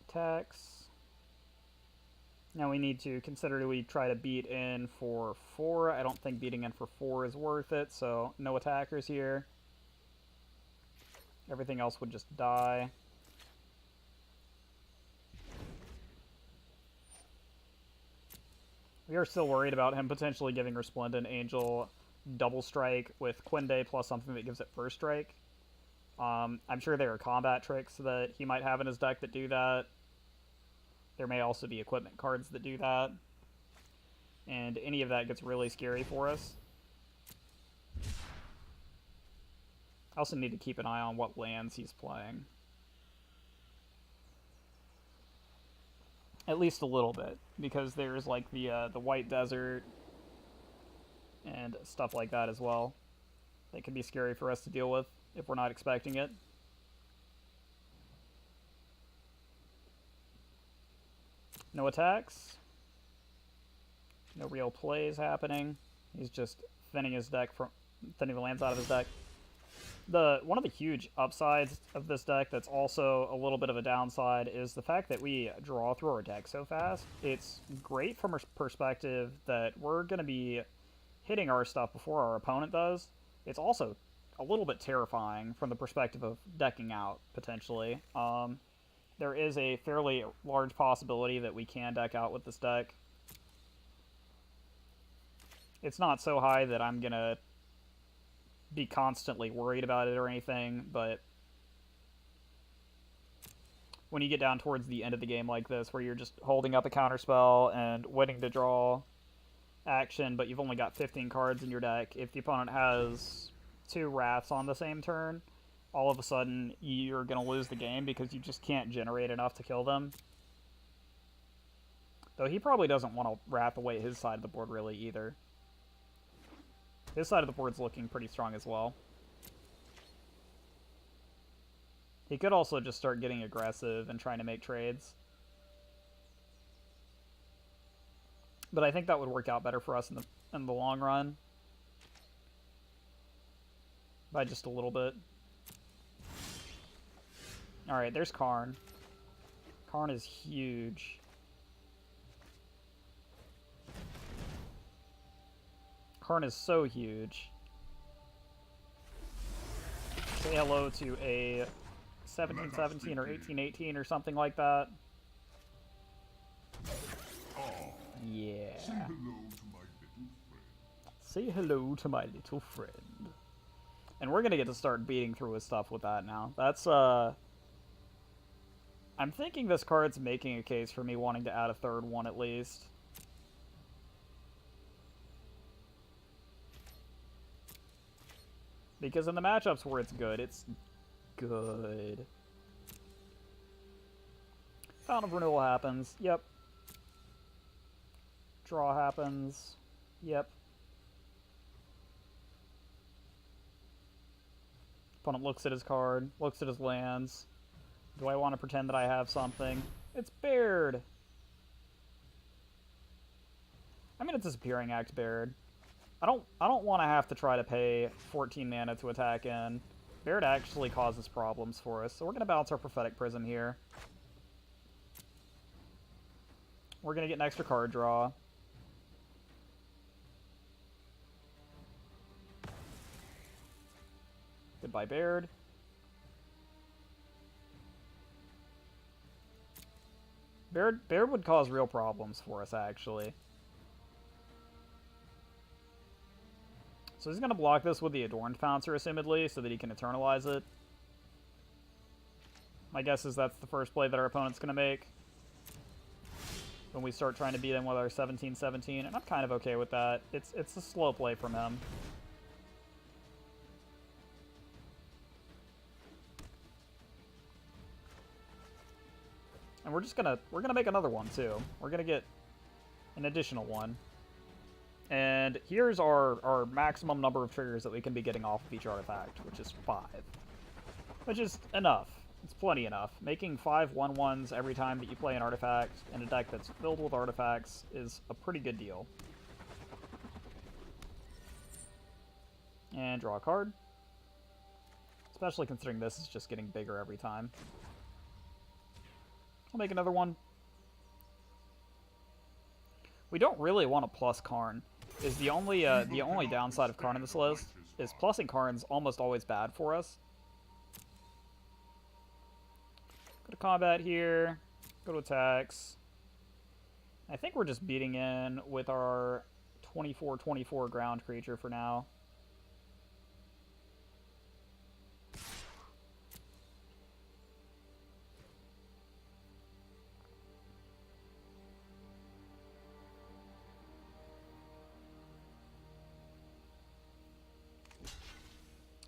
Attacks. Now we need to consider, do we try to beat in for 4? I don't think beating in for 4 is worth it, so no attackers here. Everything else would just die. We are still worried about him potentially giving Resplendent Angel double strike with Quinde plus something that gives it first strike. I'm sure there are combat tricks that he might have in his deck that do that. There may also be equipment cards that do that. And any of that gets really scary for us. I also need to keep an eye on what lands he's playing. At least a little bit, because there's like the White Desert and stuff like that as well. That can be scary for us to deal with if we're not expecting it. No attacks. No real plays happening. He's just thinning his deck from thinning the lands out of his deck. One of the huge upsides of this deck that's also a little bit of a downside is the fact that we draw through our deck so fast. It's great from a perspective that we're going to be hitting our stuff before our opponent does. It's also a little bit terrifying from the perspective of decking out, potentially. There is a fairly large possibility that we can deck out with this deck. It's not so high that I'm going to be constantly worried about it or anything, but when you get down towards the end of the game like this, where you're just holding up a counterspell and waiting to draw action, but you've only got 15 cards in your deck, if the opponent has 2 Wraths on the same turn, all of a sudden you're going to lose the game because you just can't generate enough to kill them. Though he probably doesn't want to Wrath away his side of the board really either. His side of the board's looking pretty strong as well. He could also just start getting aggressive and trying to make trades. But I think that would work out better for us in the long run. By just a little bit. Alright, there's Karn. Karn is huge. Karn is so huge. Say hello to a 1717 or 1818 or something like that. Yeah. Say hello to my little friend. And we're gonna get to start beating through his stuff with that now. That's, I'm thinking this card's making a case for me wanting to add a third one at least. Because in the matchups where it's good. Fountain of Renewal happens. Yep. Draw happens. Yep. Opponent looks at his card, looks at his lands. Do I want to pretend that I have something? It's Baird! I'm gonna Disappearing Act Baird. I don't want to have to try to pay 14 mana to attack in. Baird actually causes problems for us, so we're gonna bounce our Prophetic Prism here. We're gonna get an extra card draw. Goodbye, Baird. Baird would cause real problems for us, actually. So he's going to block this with the Adorned Pouncer, assumedly, so that he can Eternalize it. My guess is that's the first play that our opponent's going to make. When we start trying to beat him with our 17-17, and I'm kind of okay with that. It's a slow play from him. And we're gonna make another one too. We're gonna get an additional one. And here's our maximum number of triggers that we can be getting off of each artifact, which is 5. Which is enough. It's plenty enough. Making 5 1/1s every time that you play an artifact in a deck that's filled with artifacts is a pretty good deal. And draw a card. Especially considering this is just getting bigger every time. I'll make another one. We don't really want to plus Karn. Is the only downside of Karn in this list is plussing Karn's almost always bad for us. Go to combat here. Go to attacks. I think we're just beating in with our 24/24 ground creature for now.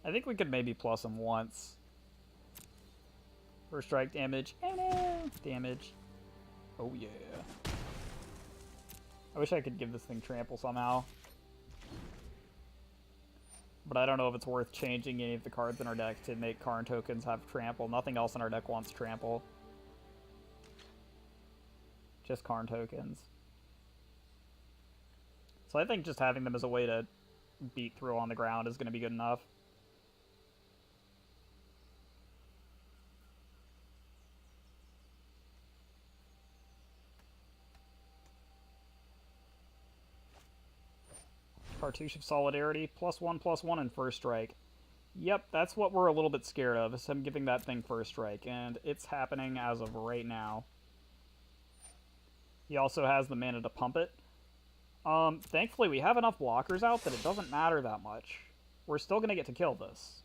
I think we could maybe plus him once. First strike damage. Oh no! Damage. Oh yeah. I wish I could give this thing trample somehow. But I don't know if it's worth changing any of the cards in our deck to make Karn tokens have trample. Nothing else in our deck wants trample. Just Karn tokens. So I think just having them as a way to beat through on the ground is going to be good enough. Cartouche of Solidarity, +1/+1 and first strike. Yep, that's what we're a little bit scared of, is him giving that thing first strike, and it's happening as of right now. He also has the mana to pump it. Thankfully we have enough blockers out that it doesn't matter that much. We're still going to get to kill this.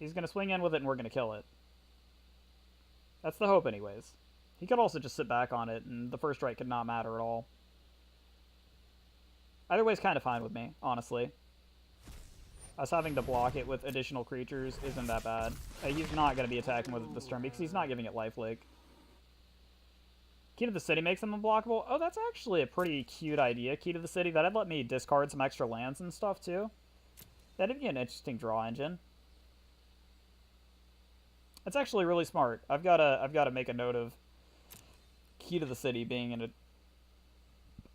He's going to swing in with it and we're going to kill it. That's the hope anyways. He could also just sit back on it and the first strike could not matter at all. Either way is kind of fine with me, honestly. Us having to block it with additional creatures isn't that bad. He's not going to be attacking with it this turn because he's not giving it lifelink. Key to the City makes them unblockable. Oh, that's actually a pretty cute idea. Key to the City. That'd let me discard some extra lands and stuff, too. That'd be an interesting draw engine. That's actually really smart. I've gotta make a note of Key to the City being an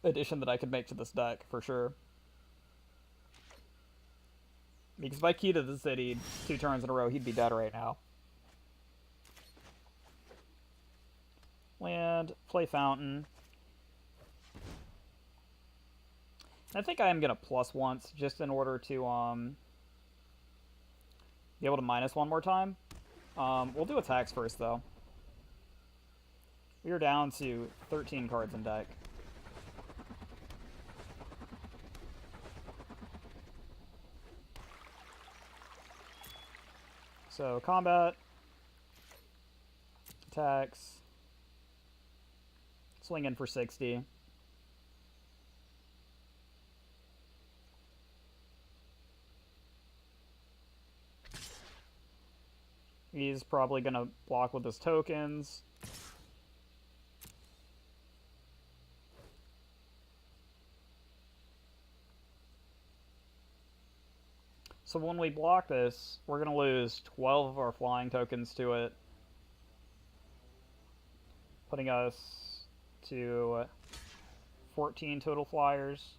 addition that I could make to this deck, for sure. Because by Key to the City 2 turns in a row, he'd be dead right now. Land, play Fountain. I think I am going to plus once, just in order to be able to minus one more time. We'll do attacks first, though. We are down to 13 cards in deck. So, combat, attacks, swing in for 60. He's probably going to block with his tokens. So when we block this, we're going to lose 12 of our flying tokens to it, putting us to 14 total flyers.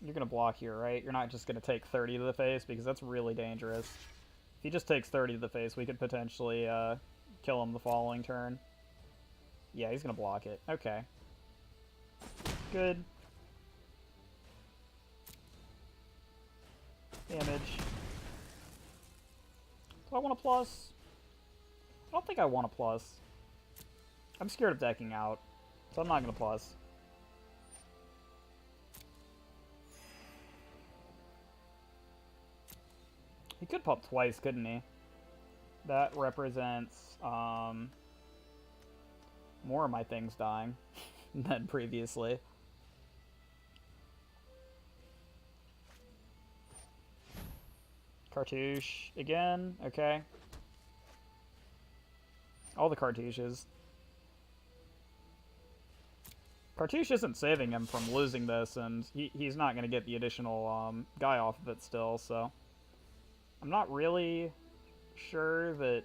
You're going to block here, right? You're not just going to take 30 to the face, because that's really dangerous. If he just takes 30 to the face, we could potentially kill him the following turn. Yeah, he's going to block it. Okay. Good. Damage. Do I want a plus? I don't think I want a plus. I'm scared of decking out, so I'm not going to plus. He could pop twice, couldn't he? That represents more of my things dying than previously. Cartouche again, okay. All the cartouches. Cartouche isn't saving him from losing this, and he's not going to get the additional guy off of it still, so... I'm not really sure that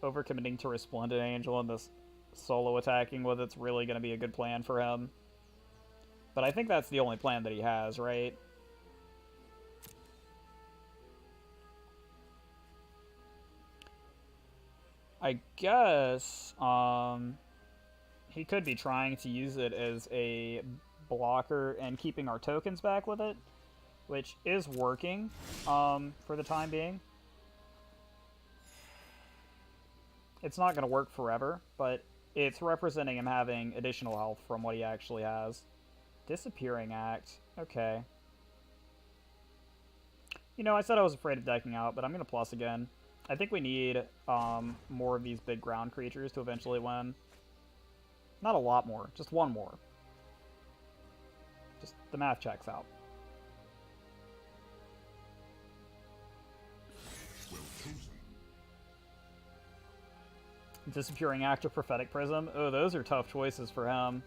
overcommitting to Resplendent Angel and this solo attacking with it's really going to be a good plan for him. But I think that's the only plan that he has, right? I guess he could be trying to use it as a blocker and keeping our tokens back with it, which is working for the time being. It's not going to work forever, but it's representing him having additional health from what he actually has. Disappearing Act. Okay. You know, I said I was afraid of decking out, but I'm going to plus again. I think we need more of these big ground creatures to eventually win. Not a lot more, just one more. Just the math checks out. Disappearing Act or Prophetic Prism. Oh, those are tough choices for him.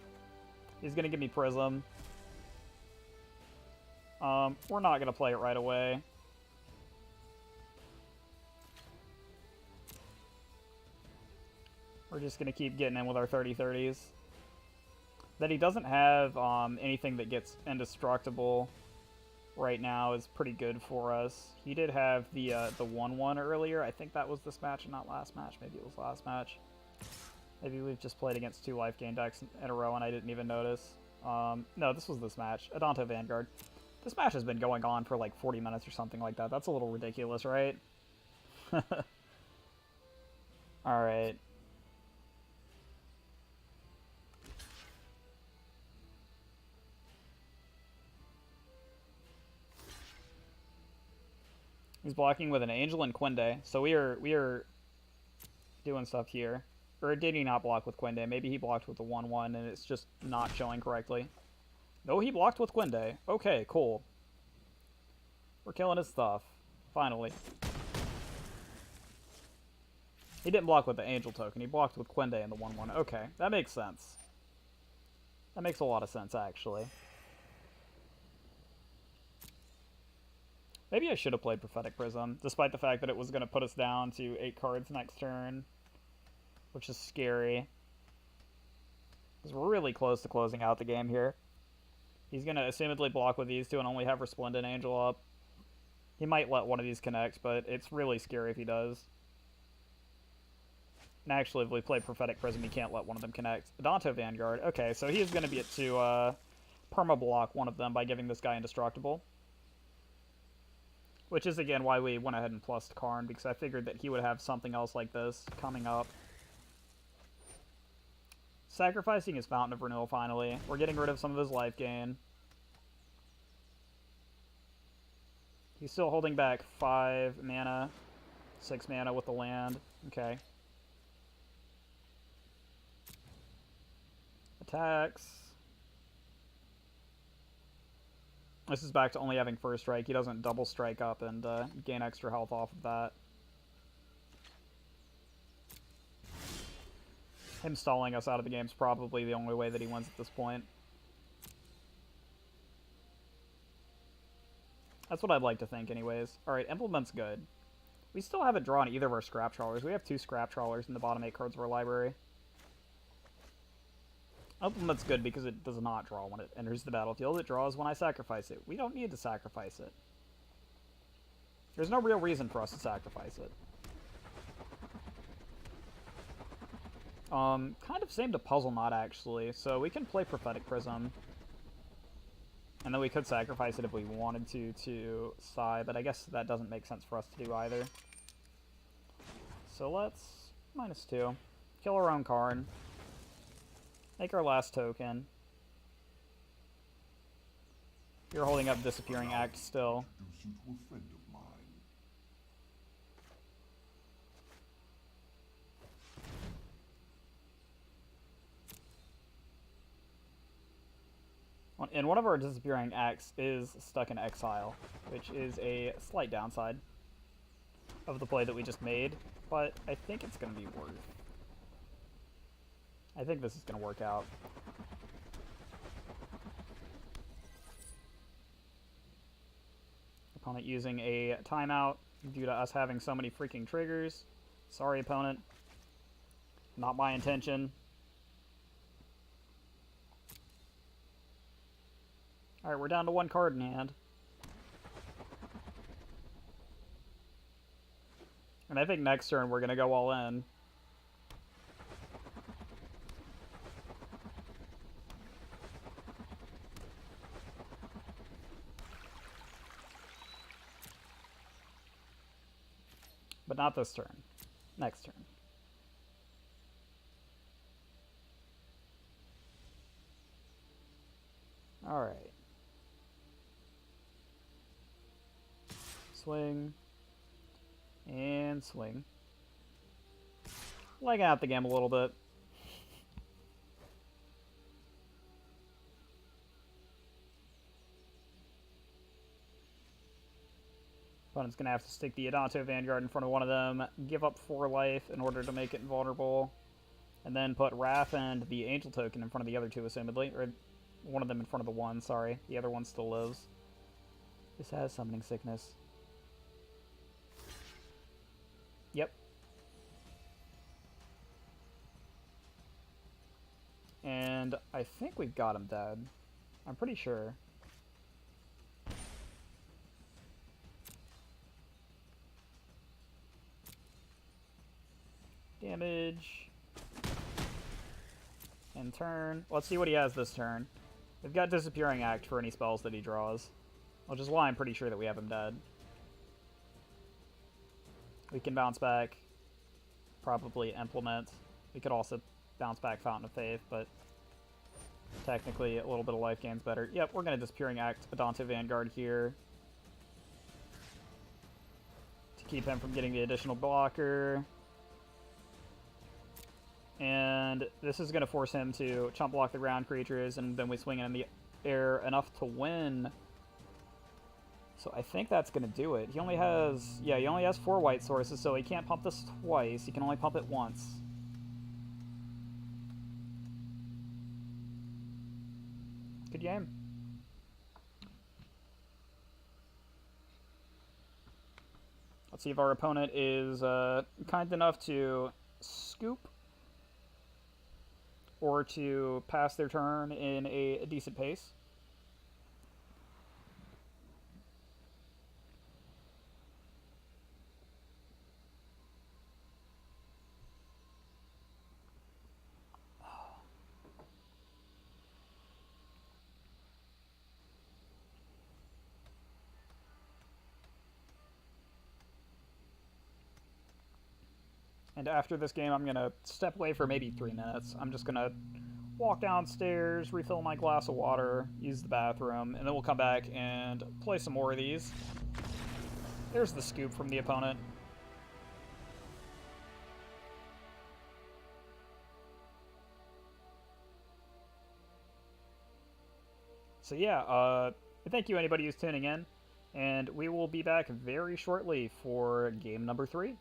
He's going to give me Prism. We're not going to play it right away. We're just going to keep getting in with our 30-30s. That he doesn't have anything that gets indestructible right now is pretty good for us. He did have the 1-1 earlier. I think that was this match and not last match. Maybe it was last match. Maybe we've just played against 2 life gain decks in a row and I didn't even notice. No, this was this match. Adonto Vanguard. This match has been going on for like 40 minutes or something like that. That's a little ridiculous, right? Alright. He's blocking with an Angel and Quinde, so we are doing stuff here. Or did he not block with Quinde? Maybe he blocked with the 1-1 and it's just not showing correctly. No, he blocked with Quinde. Okay, cool. We're killing his stuff. Finally. He didn't block with the Angel token. He blocked with Quende and the 1/1. Okay, that makes sense. That makes a lot of sense, actually. Maybe I should have played Prophetic Prism, despite the fact that it was going to put us down to 8 cards next turn, which is scary. Because we're really close to closing out the game here. He's going to assumedly block with these two and only have Resplendent Angel up. He might let one of these connect, but it's really scary if he does. And actually, if we play Prophetic Prism, he can't let one of them connect. Adanto Vanguard. Okay, so he is going to be to perma-block one of them by giving this guy Indestructible. Which is, again, why we went ahead and plussed Karn, because I figured that he would have something else like this coming up. Sacrificing his Fountain of Renewal, finally. We're getting rid of some of his life gain. He's still holding back 5 mana, 6 mana with the land. Okay. Attacks. This is back to only having first strike. He doesn't double strike up and gain extra health off of that. Him stalling us out of the game is probably the only way that he wins at this point. That's what I'd like to think anyways. Alright, Implement's good. We still haven't drawn either of our Scrap Trawlers. We have 2 Scrap Trawlers in the bottom 8 cards of our library. Implement's good because it does not draw when it enters the battlefield. It draws when I sacrifice it. We don't need to sacrifice it. There's no real reason for us to sacrifice it. Kind of same to Puzzle Knot, actually. So we can play Prophetic Prism. And then we could sacrifice it if we wanted to Sai, but I guess that doesn't make sense for us to do either. So let's -2. Kill our own Karn. Make our last token. You're holding up Disappearing Act still. Introduce you to a friend of mine. And one of our Disappearing Acts is stuck in exile, which is a slight downside of the play that we just made, but I think it's going to be worth. I think this is going to work out. Opponent using a timeout due to us having so many freaking triggers. Sorry, opponent. Not my intention. Alright, we're down to 1 card in hand. And I think next turn we're going to go all in. But not this turn. Next turn. Alright. Swing. And swing. Legging out the game a little bit. Opponent's going to have to stick the Adanto Vanguard in front of one of them, give up 4 life in order to make it invulnerable, and then put Wrath and the Angel token in front of the other 2, assumedly. Or one of them in front of the 1, sorry. The other one still lives. This has Summoning Sickness. Yep. And I think we've got him dead. I'm pretty sure. Damage. And turn. Let's see what he has this turn. We've got Disappearing Act for any spells that he draws. Which is why I'm pretty sure that we have him dead. We can bounce back. Probably Implement. We could also bounce back Fountain of Faith, but technically a little bit of life gain's better. Yep, we're going to Disappearing Act Adanto Vanguard here. To keep him from getting the additional blocker. And this is going to force him to chump block the ground creatures, and then we swing in the air enough to win. So I think that's going to do it. He only has, yeah, he only has 4 white sources, so he can't pump this twice. He can only pump it once. Good game. Let's see if our opponent is kind enough to scoop or to pass their turn in a decent pace. And after this game, I'm going to step away for maybe 3 minutes. I'm just going to walk downstairs, refill my glass of water, use the bathroom, and then we'll come back and play some more of these. There's the scoop from the opponent. So yeah, thank you anybody who's tuning in, and we will be back very shortly for game number 3.